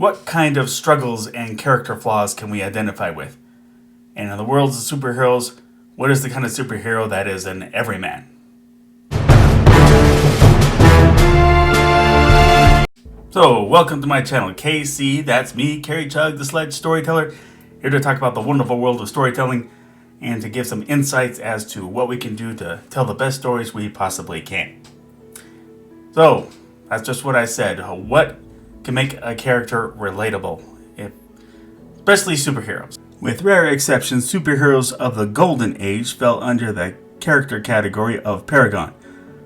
What kind of struggles and character flaws can we identify with? And in the worlds of superheroes, what is the kind of superhero that is an everyman? So, welcome to my channel, KC, that's me, Carrie Chug, the Sledge Storyteller, here to talk about the wonderful world of storytelling and to give some insights as to what we can do to tell the best stories we possibly can. So, that's just what I said. What can make a character relatable, especially superheroes? With rare exceptions, superheroes of the Golden Age fell under the character category of paragon.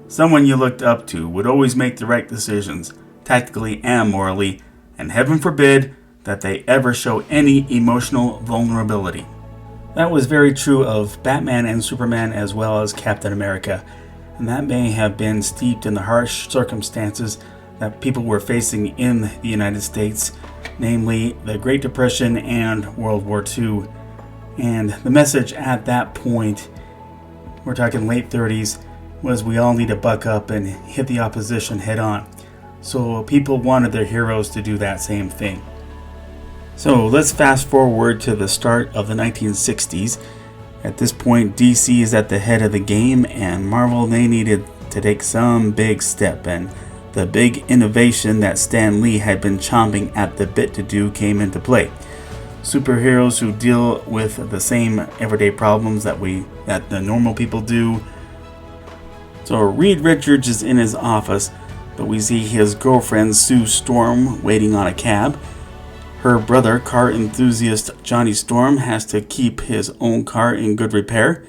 Someone you looked up to, would always make the right decisions, tactically and morally, and heaven forbid that they ever show any emotional vulnerability. That was very true of Batman and Superman as well as Captain America, and that may have been steeped in the harsh circumstances that people were facing in the United States, namely the Great Depression and World War II. And the message at that point, we're talking late 30s, was we all need to buck up and hit the opposition head on. So people wanted their heroes to do that same thing. So let's fast forward to the start of the 1960s. At this point, DC is at the head of the game, and Marvel, they needed to take some big step, and the big innovation that Stan Lee had been chomping at the bit to do came into play. Superheroes who deal with the same everyday problems that the normal people do. So Reed Richards is in his office, but we see his girlfriend Sue Storm waiting on a cab. Her brother, car enthusiast Johnny Storm, has to keep his own car in good repair.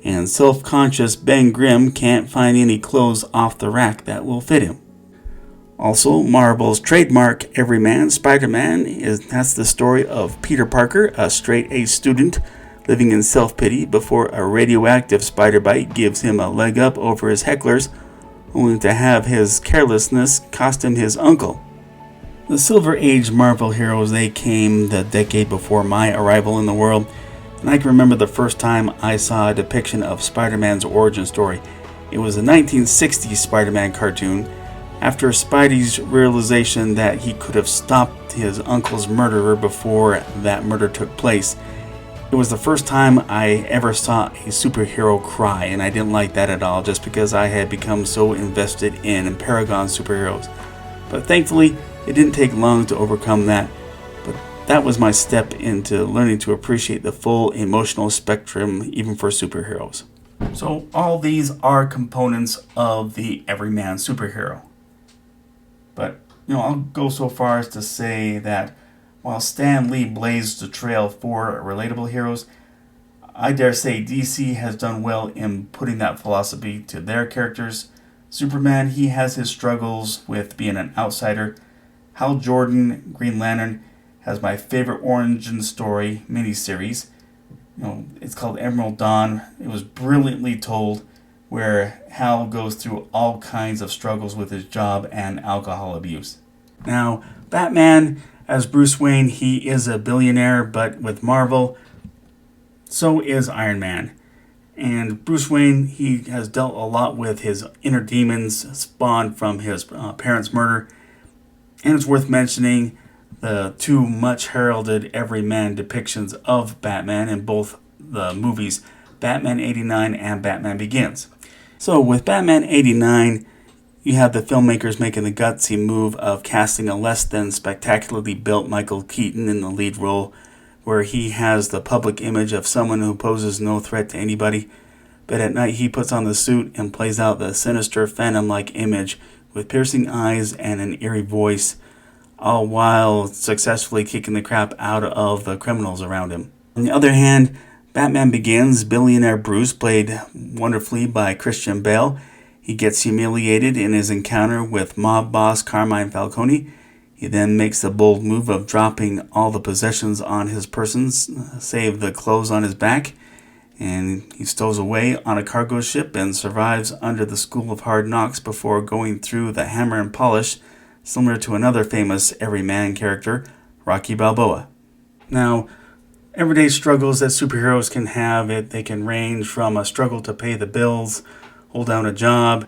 And self-conscious Ben Grimm can't find any clothes off the rack that will fit him. Also, Marvel's trademark everyman, Spider-Man, that's the story of Peter Parker, a straight-A student living in self-pity before a radioactive spider bite gives him a leg up over his hecklers, only to have his carelessness cost him his uncle. The Silver Age Marvel heroes, they came the decade before my arrival in the world, and I can remember the first time I saw a depiction of Spider-Man's origin story. It was a 1960s Spider-Man cartoon. After Spidey's realization that he could have stopped his uncle's murderer before that murder took place, it was the first time I ever saw a superhero cry, and I didn't like that at all, just because I had become so invested in Paragon superheroes. But thankfully, it didn't take long to overcome that, but that was my step into learning to appreciate the full emotional spectrum, even for superheroes. So all these are components of the everyman superhero. But, I'll go so far as to say that while Stan Lee blazed the trail for relatable heroes, I dare say DC has done well in putting that philosophy to their characters. Superman, he has his struggles with being an outsider. Hal Jordan, Green Lantern, has my favorite origin story miniseries. It's called Emerald Dawn. It was brilliantly told, where Hal goes through all kinds of struggles with his job and alcohol abuse. Now, Batman, as Bruce Wayne, he is a billionaire, but with Marvel, so is Iron Man. And Bruce Wayne, he has dealt a lot with his inner demons spawned from his parents' murder. And it's worth mentioning the two much heralded everyman depictions of Batman in both the movies, Batman 89 and Batman Begins. So with Batman 89, you have the filmmakers making the gutsy move of casting a less than spectacularly built Michael Keaton in the lead role, where he has the public image of someone who poses no threat to anybody, but at night he puts on the suit and plays out the sinister phantom-like image with piercing eyes and an eerie voice, all while successfully kicking the crap out of the criminals around him. On the other hand, Batman Begins, billionaire Bruce, played wonderfully by Christian Bale. He gets humiliated in his encounter with mob boss Carmine Falcone. He then makes the bold move of dropping all the possessions on his person, save the clothes on his back, and he stows away on a cargo ship and survives under the school of hard knocks before going through the hammer and polish, similar to another famous everyman character, Rocky Balboa. Now, everyday struggles that superheroes can have, they can range from a struggle to pay the bills, hold down a job,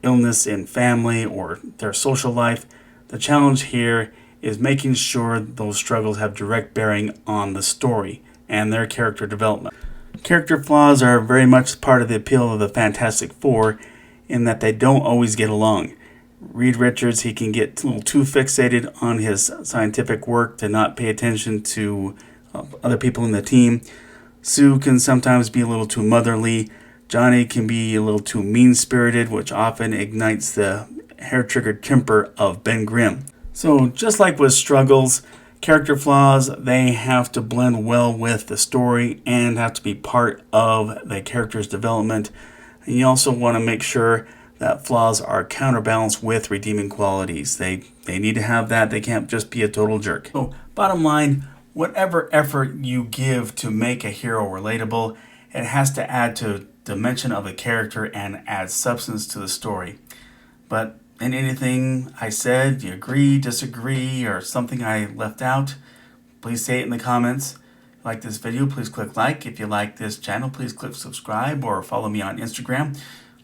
illness in family, or their social life. The challenge here is making sure those struggles have direct bearing on the story and their character development. Character flaws are very much part of the appeal of the Fantastic Four in that they don't always get along. Reed Richards, he can get a little too fixated on his scientific work to not pay attention to other people in the team. Sue can sometimes be a little too motherly. Johnny can be a little too mean-spirited, which often ignites the hair-triggered temper of Ben Grimm. So just like with struggles, character flaws, they have to blend well with the story and have to be part of the character's development. And you also want to make sure that flaws are counterbalanced with redeeming qualities. They need to have that. They can't just be a total jerk. So bottom line, whatever effort you give to make a hero relatable, it has to add to dimension of the character and add substance to the story. But in anything I said, you agree, disagree, or something I left out, please say it in the comments. If you like this video, please click like. If you like this channel, please click subscribe or follow me on Instagram.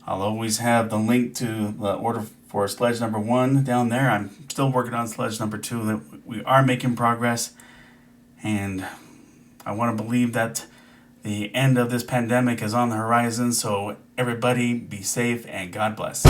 I'll always have the link to the order for sledge number 1 down there. I'm still working on sledge number 2. We are making progress, and I want to believe that the end of this pandemic is on the horizon, so everybody be safe and God bless.